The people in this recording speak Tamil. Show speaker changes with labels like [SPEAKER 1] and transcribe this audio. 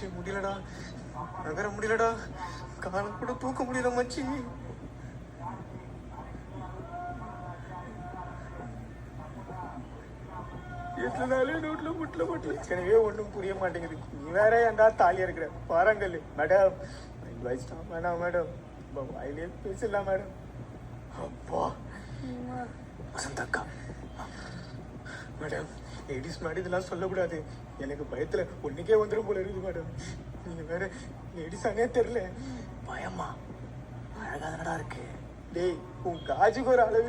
[SPEAKER 1] மச்சி முடியலடா, நகர முடியலடா, காலம் கூட தூக்க முடியல மச்சி. எத்தனை நாளே நோட்ல முட்டல எனவே ஒன்றும் புரிய மாட்டேங்குது. நீ வேற ஏன்டா தாலியா இருக்கிற பாருங்கள் மேடம். வயசுடா வேணாம் மேடம், வாயிலே பேசலாம் மேடம். அப்பா வசந்தக்கா மேடம், லேடிஸ் மேடம் இதெல்லாம் சொல்லக்கூடாது. எனக்கு பயத்துல ஒன்றுக்கே வந்துடும் போல இருக்குது மேடம். நீங்க வேற லேடிஸானே தெரில. பயமா அழகாதனடா இருக்கு. டேய் உன் காஜுக்கு ஒரு அளவு